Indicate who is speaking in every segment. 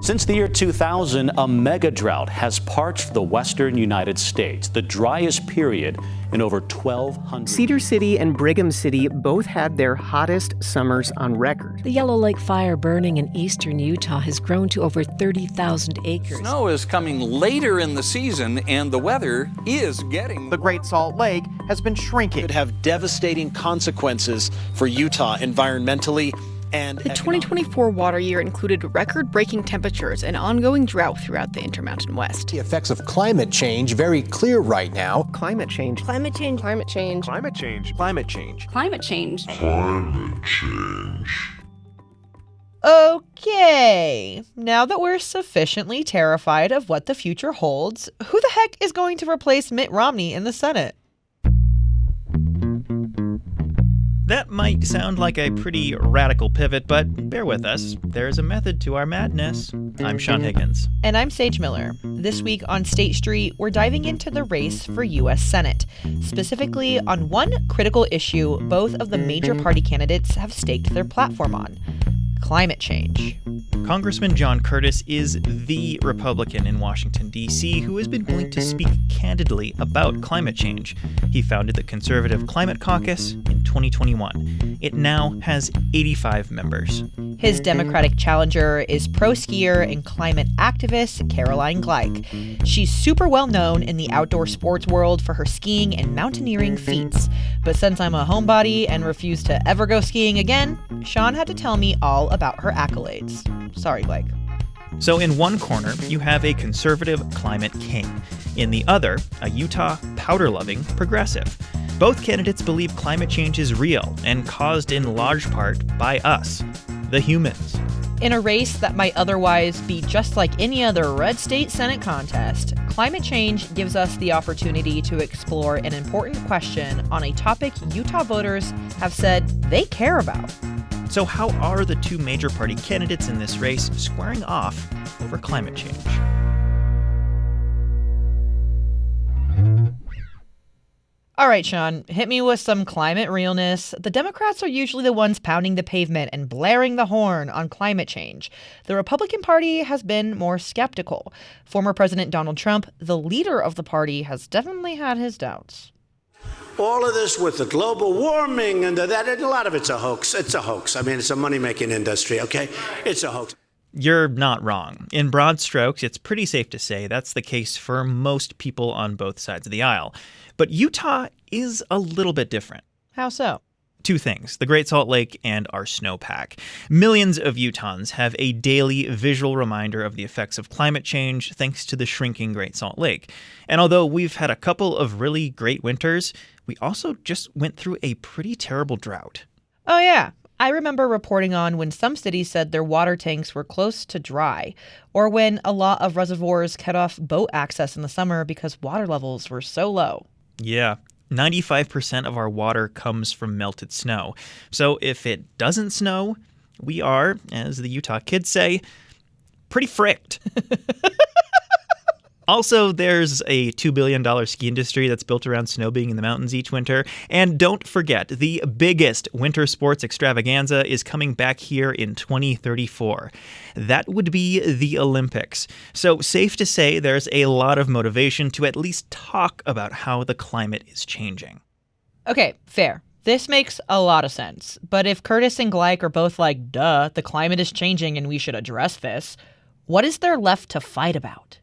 Speaker 1: Since the year 2000, a mega drought has parched the western United States, the driest period in over 1,200
Speaker 2: Cedar City and Brigham City both had their hottest summers on record.
Speaker 3: The Yellow Lake fire burning in eastern Utah has grown to over 30,000 acres.
Speaker 4: Snow is coming later in the season, and the weather is getting...
Speaker 5: The Great Salt Lake has been shrinking.
Speaker 6: It could have devastating consequences for Utah environmentally. And
Speaker 7: the 2024 water year included record-breaking temperatures and ongoing drought throughout the Intermountain West.
Speaker 8: The effects of climate change very clear right now.
Speaker 2: Climate change.
Speaker 9: Climate change.
Speaker 10: Climate change.
Speaker 5: Climate change. Climate change.
Speaker 9: Climate change.
Speaker 11: Climate change.
Speaker 12: Okay, now that we're sufficiently terrified of what the future holds, who the heck is going to replace Mitt Romney in the Senate?
Speaker 13: That might sound like a pretty radical pivot, but bear with us. There's a method to our madness. I'm Sean Higgins.
Speaker 12: And I'm Sage Miller. This week on State Street, we're diving into the race for U.S. Senate, specifically on one critical issue both of the major party candidates have staked their platform on: climate change.
Speaker 13: Congressman John Curtis is the Republican in Washington, D.C., who has been willing to speak candidly about climate change. He founded the Conservative Climate Caucus in 2021. It now has 85 members.
Speaker 12: His Democratic challenger is pro-skier and climate activist Caroline Gleich. She's super well known in the outdoor sports world for her skiing and mountaineering feats. But since I'm a homebody and refuse to ever go skiing again, Sean had to tell me all about her accolades. Sorry, Gleich.
Speaker 13: So in one corner, you have a conservative climate king. In the other, a Utah powder-loving progressive. Both candidates believe climate change is real and caused in large part by us, the humans.
Speaker 12: In a race that might otherwise be just like any other red state Senate contest, climate change gives us the opportunity to explore an important question on a topic Utah voters have said they care about.
Speaker 13: So how are the two major party candidates in this race squaring off over climate change?
Speaker 12: All right, Sean, hit me with some climate realness. The Democrats are usually the ones pounding the pavement and blaring the horn on climate change. The Republican Party has been more skeptical. Former President Donald Trump, the leader of the party, has definitely had his doubts.
Speaker 14: All of this with the global warming and that, a lot of it's a hoax. It's a hoax. I mean, it's a money-making industry, okay? It's a hoax.
Speaker 13: You're not wrong. In broad strokes, it's pretty safe to say that's the case for most people on both sides of the aisle. But Utah is a little bit different.
Speaker 12: How so?
Speaker 13: Two things, the Great Salt Lake and our snowpack. Millions of Utahns have a daily visual reminder of the effects of climate change thanks to the shrinking Great Salt Lake. And although we've had a couple of really great winters, we also just went through a pretty terrible drought.
Speaker 12: Oh, yeah. I remember reporting on when some cities said their water tanks were close to dry, or when a lot of reservoirs cut off boat access in the summer because water levels were so low.
Speaker 13: Yeah. 95% of our water comes from melted snow. So if it doesn't snow, we are, as the Utah kids say, pretty fricked. Also, there's a $2 billion ski industry that's built around snow being in the mountains each winter. And don't forget, the biggest winter sports extravaganza is coming back here in 2034. That would be the Olympics. So safe to say there's a lot of motivation to at least talk about how the climate is changing.
Speaker 12: Okay, fair. This makes a lot of sense. But if Curtis and Gleich are both like, duh, the climate is changing and we should address this, what is there left to fight about?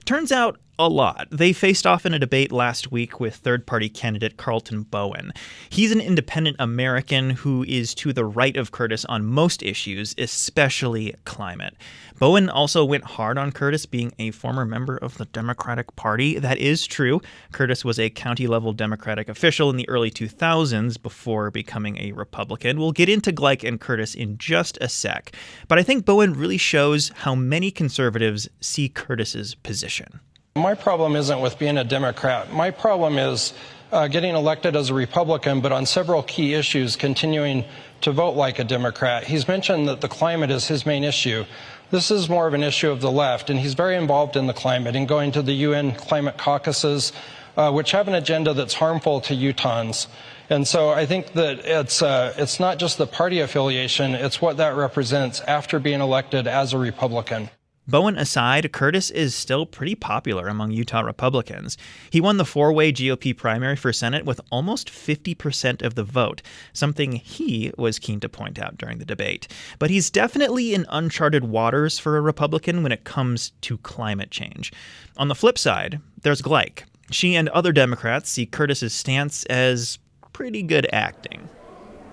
Speaker 13: Turns out a lot. They faced off in a debate last week with third-party candidate Carlton Bowen. He's an independent American who is to the right of Curtis on most issues, especially climate. Bowen also went hard on Curtis being a former member of the Democratic Party. That is true. Curtis was a county-level Democratic official in the early 2000s before becoming a Republican. We'll get into Gleich and Curtis in just a sec. But I think Bowen really shows how many conservatives see Curtis's position.
Speaker 15: My problem isn't with being a Democrat. My problem is getting elected as a Republican, but on several key issues continuing to vote like a Democrat. He's mentioned that the climate is his main issue. This is more of an issue of the left, and he's very involved in the climate and going to the UN climate caucuses, which have an agenda that's harmful to Utahns. And so I think that it's not just the party affiliation, it's what that represents after being elected as a Republican.
Speaker 13: Bowen aside, Curtis is still pretty popular among Utah Republicans. He won the four-way GOP primary for Senate with almost 50% of the vote, something he was keen to point out during the debate. But he's definitely in uncharted waters for a Republican when it comes to climate change. On the flip side, there's Gleich. She and other Democrats see Curtis's stance as pretty good acting.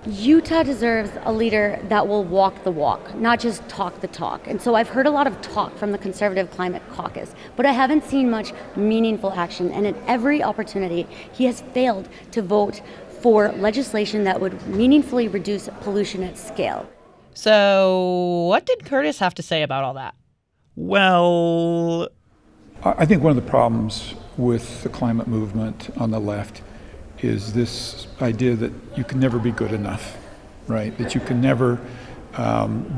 Speaker 9: Utah deserves a leader that will walk the walk, not just talk the talk. And so I've heard a lot of talk from the Conservative Climate Caucus, but I haven't seen much meaningful action. And at every opportunity, he has failed to vote for legislation that would meaningfully reduce pollution at scale.
Speaker 12: So what did Curtis have to say about all that?
Speaker 13: Well,
Speaker 10: I think one of the problems with the climate movement on the left is this idea that you can never be good enough, right? That you can never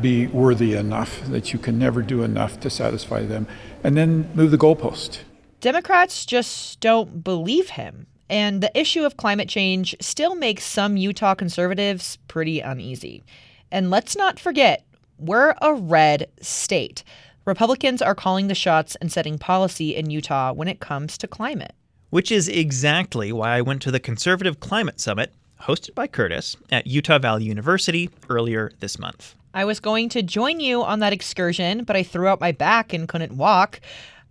Speaker 10: be worthy enough, that you can never do enough to satisfy them, and then move the goalpost.
Speaker 12: Democrats just don't believe him. And the issue of climate change still makes some Utah conservatives pretty uneasy. And let's not forget, we're a red state. Republicans are calling the shots and setting policy in Utah when it comes to climate.
Speaker 13: Which is exactly why I went to the Conservative Climate Summit, hosted by Curtis, at Utah Valley University earlier this month.
Speaker 12: I was going to join you on that excursion, but I threw out my back and couldn't walk.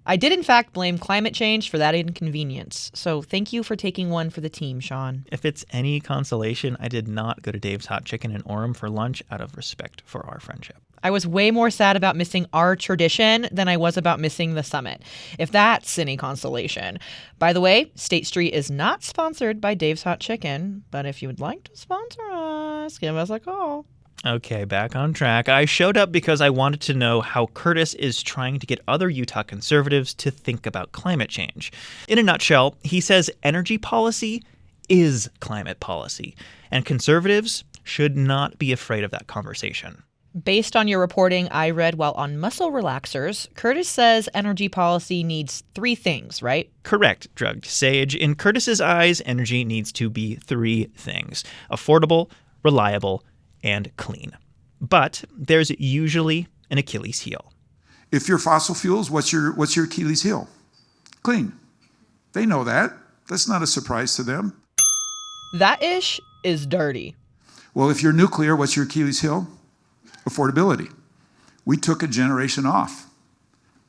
Speaker 12: I did, in fact, blame climate change for that inconvenience. So thank you for taking one for the team, Sean.
Speaker 13: If it's any consolation, I did not go to Dave's Hot Chicken in Orem for lunch out of respect for our friendship.
Speaker 12: I was way more sad about missing our tradition than I was about missing the summit, if that's any consolation. By the way, State Street is not sponsored by Dave's Hot Chicken, but if you would like to sponsor us, give us a call.
Speaker 13: Okay, back on track. I showed up because I wanted to know how Curtis is trying to get other Utah conservatives to think about climate change. In a nutshell, he says energy policy is climate policy, and conservatives should not be afraid of that conversation.
Speaker 12: Based on your reporting I read while on Muscle Relaxers, Curtis says energy policy needs three things, right?
Speaker 13: Correct, Drugged Sage. In Curtis's eyes, energy needs to be three things: affordable, reliable, and clean. But there's usually an Achilles heel.
Speaker 16: If you're fossil fuels, what's your Achilles heel? Clean. They know that. That's not a surprise to them.
Speaker 12: That ish is dirty.
Speaker 16: Well, if you're nuclear, what's your Achilles heel? Affordability. We took a generation off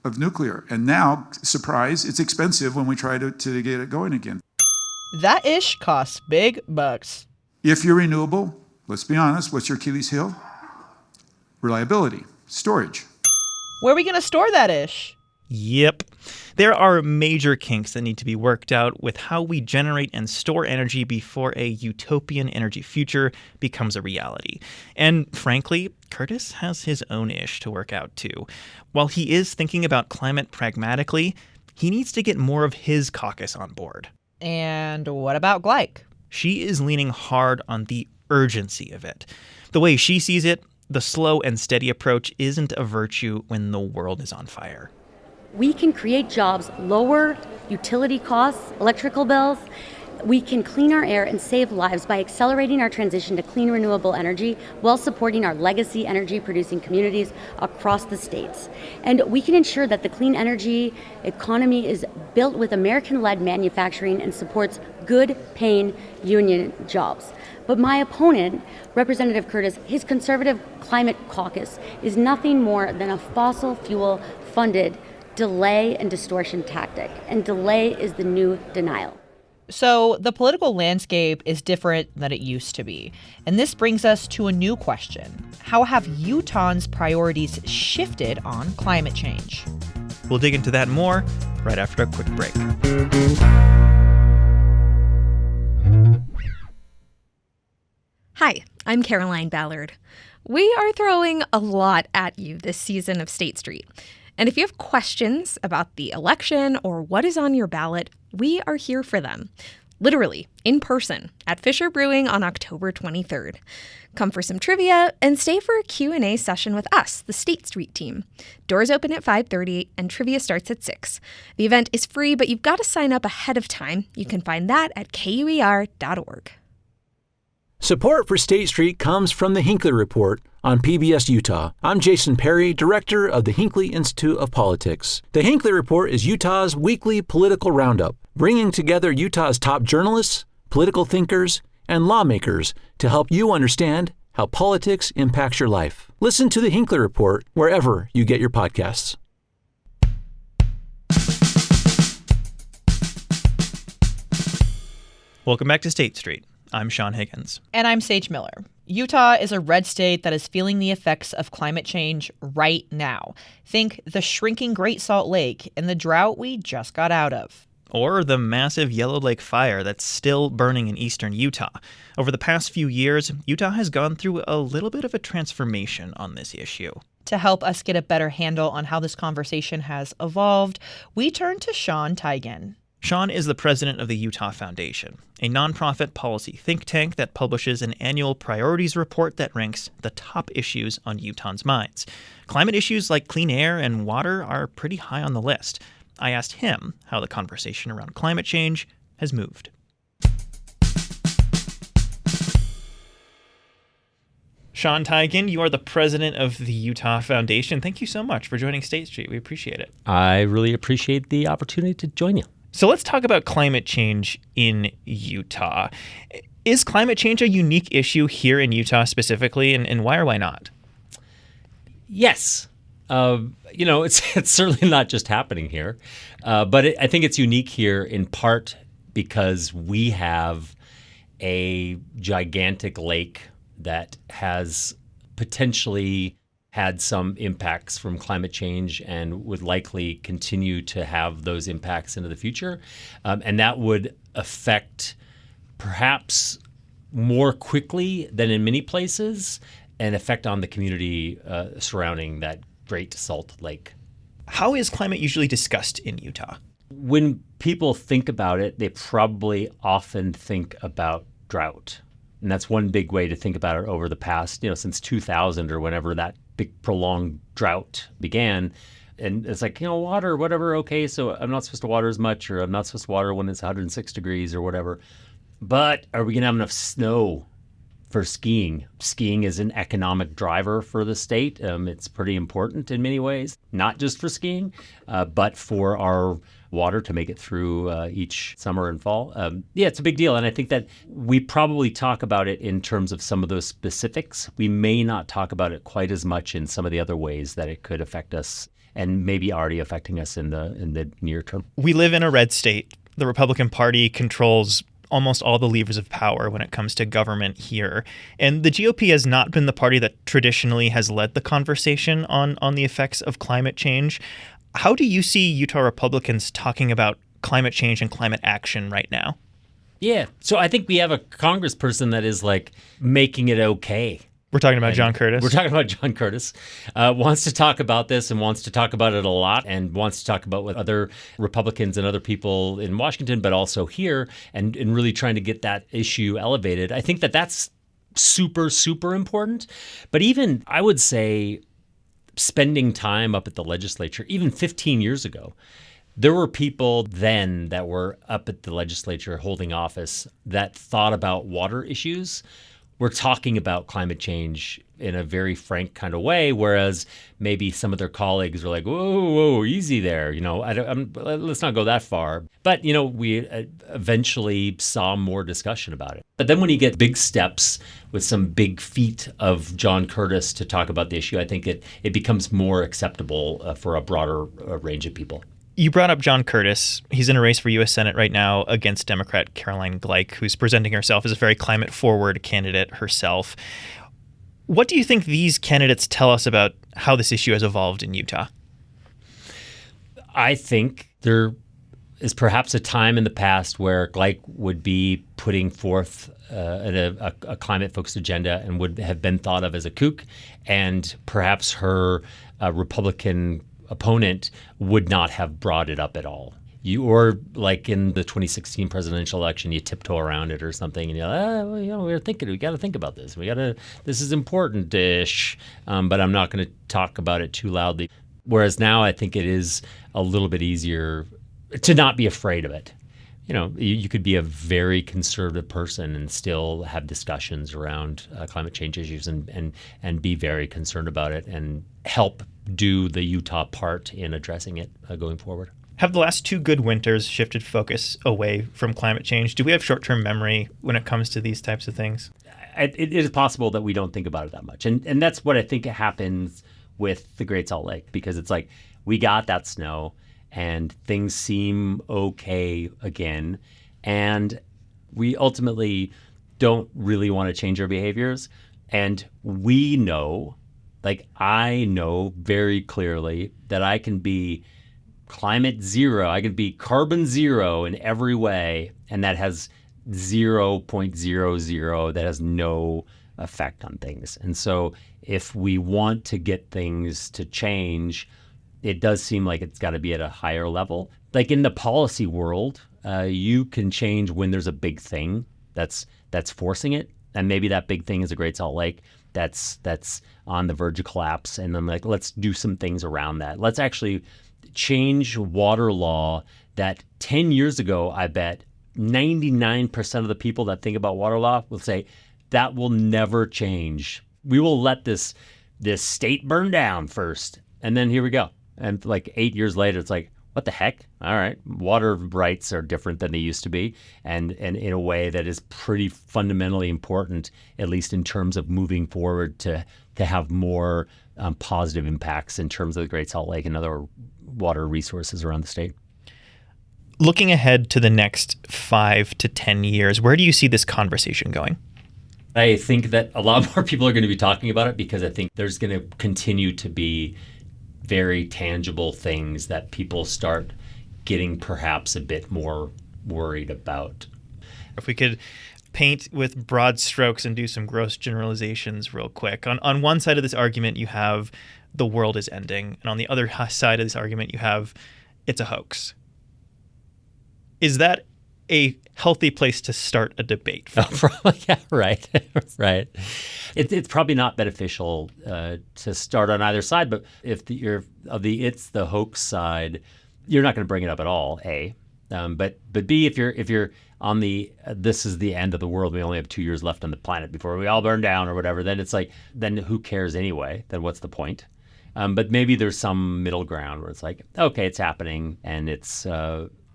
Speaker 16: of nuclear, and now, surprise, it's expensive when we try to get it going again.
Speaker 12: That ish costs big bucks.
Speaker 16: If you're renewable, let's be honest, what's your Achilles heel? Reliability, storage.
Speaker 12: Where are we going to store that ish?
Speaker 13: Yep. There are major kinks that need to be worked out with how we generate and store energy before a utopian energy future becomes a reality. And frankly, Curtis has his own ish to work out too. While he is thinking about climate pragmatically, he needs to get more of his caucus on board.
Speaker 12: And what about Gleich?
Speaker 13: She is leaning hard on the urgency of it. The way she sees it, the slow and steady approach isn't a virtue when the world is on fire.
Speaker 9: We can create jobs, lower utility costs, electrical bills. We can clean our air and save lives by accelerating our transition to clean renewable energy while supporting our legacy energy producing communities across the states. And we can ensure that the clean energy economy is built with American-led manufacturing and supports good paying union jobs. But my opponent, Representative Curtis, his Conservative Climate Caucus is nothing more than a fossil fuel funded delay and distortion tactic. And delay is the new denial.
Speaker 12: So the political landscape is different than it used to be. And this brings us to a new question. How have Utahns' priorities shifted on climate change?
Speaker 13: We'll dig into that more right after a quick break.
Speaker 17: Hi, I'm Caroline Ballard. We are throwing a lot at you this season of State Street. And if you have questions about the election or what is on your ballot, we are here for them. Literally, in person, at Fisher Brewing on October 23rd. Come for some trivia and stay for a Q&A session with us, the State Street team. Doors open at 5:30 and trivia starts at 6. The event is free, but you've got to sign up ahead of time. You can find that at KUER.org.
Speaker 18: Support for State Street comes from the Hinckley Report on PBS Utah. I'm Jason Perry, director of the Hinckley Institute of Politics. The Hinckley Report is Utah's weekly political roundup, bringing together Utah's top journalists, political thinkers, and lawmakers to help you understand how politics impacts your life. Listen to the Hinckley Report wherever you get your podcasts.
Speaker 13: Welcome back to State Street. I'm Sean Higgins.
Speaker 12: And I'm Sage Miller. Utah is a red state that is feeling the effects of climate change right now. Think the shrinking Great Salt Lake and the drought we just got out of.
Speaker 13: Or the massive Yellow Lake fire that's still burning in eastern Utah. Over the past few years, Utah has gone through a little bit of a transformation on this issue.
Speaker 12: To help us get a better handle on how this conversation has evolved, we turn to Sean Teigen.
Speaker 13: Sean is the president of the Utah Foundation, a nonprofit policy think tank that publishes an annual priorities report that ranks the top issues on Utahns' minds. Climate issues like clean air and water are pretty high on the list. I asked him how the conversation around climate change has moved. Sean Teigen, you are the president of the Utah Foundation. Thank you so much for joining State Street. We appreciate it.
Speaker 19: I really appreciate the opportunity to join you.
Speaker 13: So let's talk about climate change in Utah. Is climate change a unique issue here in Utah specifically, and why or why not?
Speaker 19: Yes. It's certainly not just happening here, but I think it's unique here in part because we have a gigantic lake that has potentially had some impacts from climate change and would likely continue to have those impacts into the future. And that would affect perhaps more quickly than in many places an effect on the community surrounding that Great Salt Lake.
Speaker 13: How is climate usually discussed in Utah?
Speaker 19: When people think about it, they probably often think about drought. And that's one big way to think about it over the past, since 2000 or whenever that big prolonged drought began. And it's like, water, whatever, okay, so I'm not supposed to water as much, or I'm not supposed to water when it's 106 degrees or whatever. But are we going to have enough snow for skiing? Skiing is an economic driver for the state. It's pretty important in many ways, not just for skiing, but for our water to make it through each summer and fall. It's a big deal. And I think that we probably talk about it in terms of some of those specifics. We may not talk about it quite as much in some of the other ways that it could affect us and maybe already affecting us in the near term.
Speaker 13: We live in a red state. The Republican Party controls almost all the levers of power when it comes to government here. And the GOP has not been the party that traditionally has led the conversation on the effects of climate change. How do you see Utah Republicans talking about climate change and climate action right now?
Speaker 19: Yeah. So I think we have a congressperson that is making it okay.
Speaker 13: We're talking about John Curtis.
Speaker 19: We're talking about John Curtis. Wants to talk about this and wants to talk about it a lot and wants to talk about with other Republicans and other people in Washington, but also here, and really trying to get that issue elevated. I think that that's super, super important. But even, I would say, spending time up at the legislature, even 15 years ago, there were people then that were up at the legislature holding office that thought about water issues. We're talking about climate change in a very frank kind of way, whereas maybe some of their colleagues were like, whoa, easy there. Let's not go that far. But, we eventually saw more discussion about it. But then when you get big steps with some big feat of John Curtis to talk about the issue, I think it becomes more acceptable for a broader range of people.
Speaker 13: You brought up John Curtis. He's in a race for U.S. Senate right now against Democrat Caroline Gleich, who's presenting herself as a very climate-forward candidate herself. What do you think these candidates tell us about how this issue has evolved in Utah?
Speaker 19: I think there is perhaps a time in the past where Gleich would be putting forth a climate-focused agenda and would have been thought of as a kook, and perhaps her Republican opponent would not have brought it up at all. Or like in the 2016 presidential election, you tiptoe around it or something, and we got to think about this. This is important-ish, but I'm not going to talk about it too loudly. Whereas now I think it is a little bit easier to not be afraid of it. you could be a very conservative person and still have discussions around climate change issues and be very concerned about it and help do the Utah part in addressing it going forward.
Speaker 13: Have the last 2 good winters shifted focus away from climate change? Do we have short-term memory when it comes to these types of things?
Speaker 19: It is possible that we don't think about it that much. And that's what I think happens with the Great Salt Lake, because it's like we got that snow and things seem okay again. And we ultimately don't really want to change our behaviors. And we know, I know very clearly that I can be climate zero. I can be carbon zero in every way. And that has 0.00, that has no effect on things. And so if we want to get things to change, it does seem like it's got to be at a higher level. Like in the policy world, you can change when there's a big thing that's forcing it. And maybe that big thing is a Great Salt Lake that's on the verge of collapse. And then let's do some things around that. Let's actually change water law that 10 years ago, I bet 99% of the people that think about water law will say that will never change. We will let this state burn down first. And then here we go. And 8 years later, it's like, what the heck? All right. Water rights are different than they used to be. And in a way that is pretty fundamentally important, at least in terms of moving forward to have more positive impacts in terms of the Great Salt Lake and other water resources around the state.
Speaker 13: Looking ahead to the next 5 to 10 years, where do you see this conversation going?
Speaker 19: I think that a lot more people are going to be talking about it, because I think there's going to continue to be very tangible things that people start getting perhaps a bit more worried about.
Speaker 13: If we could paint with broad strokes and do some gross generalizations real quick. On one side of this argument, you have the world is ending. And on the other side of this argument, you have it's a hoax. Is that a healthy place to start a debate from?
Speaker 19: Yeah, right. Right. It's probably not beneficial to start on either side, but if you're of the it's the hoax side, you're not going to bring it up at all, A. But B, if you're on the this is the end of the world, we only have 2 years left on the planet before we all burn down or whatever, then it's like, then who cares anyway? Then what's the point? But maybe there's some middle ground where it's like, okay, it's happening and it's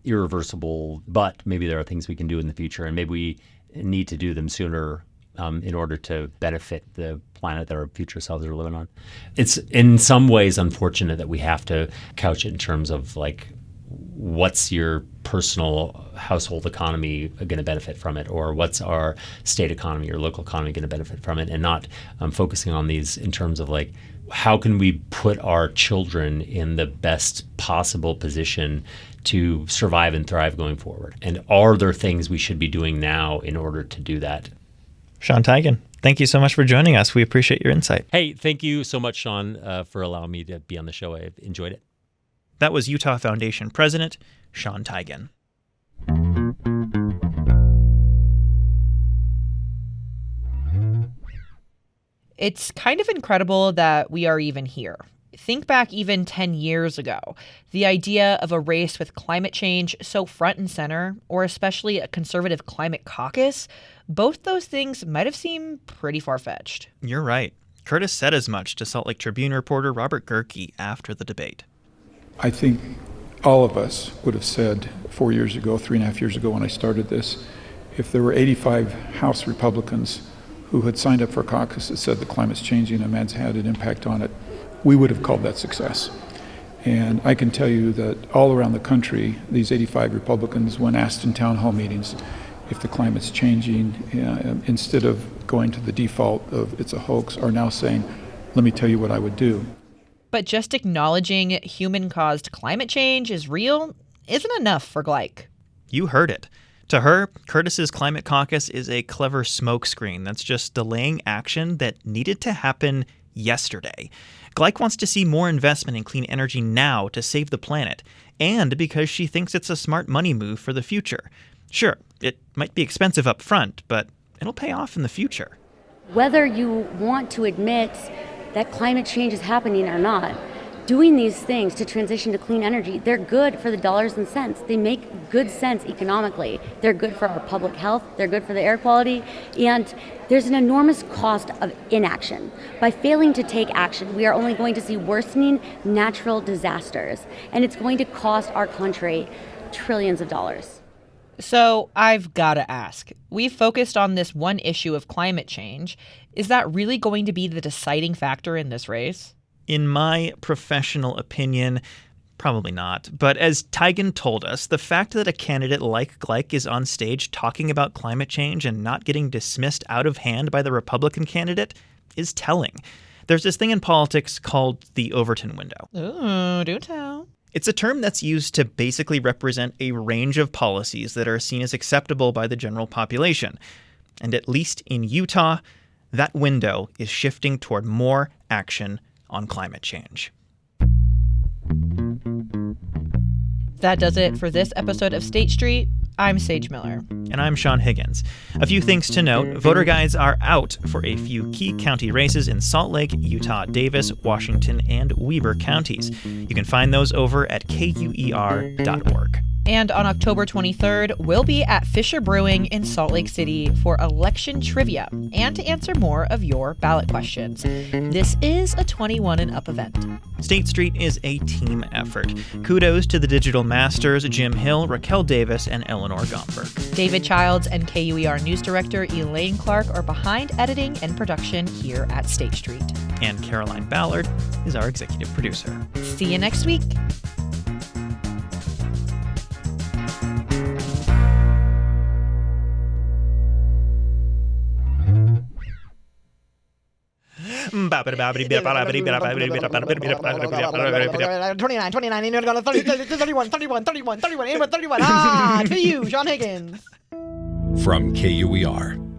Speaker 19: irreversible, but maybe there are things we can do in the future, and maybe we need to do them sooner in order to benefit the planet that our future selves are living on. It's in some ways unfortunate that we have to couch it in terms of what's your personal household economy going to benefit from it, or what's our state economy or local economy going to benefit from it, and not focusing on these in terms of how can we put our children in the best possible position to survive and thrive going forward? And are there things we should be doing now in order to do that?
Speaker 13: Sean Teigen, thank you so much for joining us. We appreciate your insight.
Speaker 19: Hey, thank you so much, Sean, for allowing me to be on the show. I've enjoyed it.
Speaker 13: That was Utah Foundation President Sean Teigen.
Speaker 12: It's kind of incredible that we are even here. Think back even 10 years ago. The idea of a race with climate change so front and center, or especially a conservative climate caucus, both those things might have seemed pretty far-fetched.
Speaker 13: You're right. Curtis said as much to Salt Lake Tribune reporter Robert Gerke after the debate.
Speaker 10: I think all of us would have said 4 years ago, 3.5 years ago when I started this, if there were 85 House Republicans who had signed up for a caucus that said the climate's changing and man's had an impact on it, we would have called that success. And I can tell you that all around the country, these 85 Republicans, when asked in town hall meetings if the climate's changing, instead of going to the default of it's a hoax, are now saying, let me tell you what I would do.
Speaker 12: But just acknowledging human-caused climate change is real isn't enough for Gleich.
Speaker 13: You heard it. To her, Curtis's climate caucus is a clever smokescreen that's just delaying action that needed to happen yesterday. Gleich wants to see more investment in clean energy now to save the planet, and because she thinks it's a smart money move for the future. Sure, it might be expensive up front, but it'll pay off in the future.
Speaker 9: Whether you want to admit that climate change is happening or not, doing these things to transition to clean energy, they're good for the dollars and cents. They make good sense economically. They're good for our public health. They're good for the air quality. And there's an enormous cost of inaction. By failing to take action, we are only going to see worsening natural disasters. And it's going to cost our country trillions of dollars.
Speaker 12: So I've got to ask, we've focused on this one issue of climate change. Is that really going to be the deciding factor in this race?
Speaker 13: In my professional opinion, probably not. But as Tigan told us, the fact that a candidate like Gleich is on stage talking about climate change and not getting dismissed out of hand by the Republican candidate is telling. There's this thing in politics called the Overton window.
Speaker 12: Ooh, do tell.
Speaker 13: It's a term that's used to basically represent a range of policies that are seen as acceptable by the general population. And at least in Utah, that window is shifting toward more action on climate change.
Speaker 12: That does it for this episode of State Street. I'm Sage Miller.
Speaker 13: And I'm Sean Higgins. A few things to note. Voter guides are out for a few key county races in Salt Lake, Utah, Davis, Washington, and Weber counties. You can find those over at KUER.org.
Speaker 12: And on October 23rd, we'll be at Fisher Brewing in Salt Lake City for election trivia and to answer more of your ballot questions. This is a 21 and up event.
Speaker 13: State Street is a team effort. Kudos to the digital masters Jim Hill, Raquel Davis, and Eleanor Gomberg.
Speaker 12: David Childs and KUER News Director Elaine Clark are behind editing and production here at State Street.
Speaker 13: And Caroline Ballard is our executive producer.
Speaker 12: See you next week.
Speaker 17: $29, $31. Ah, to you, Sean Higgins.
Speaker 20: From KUER.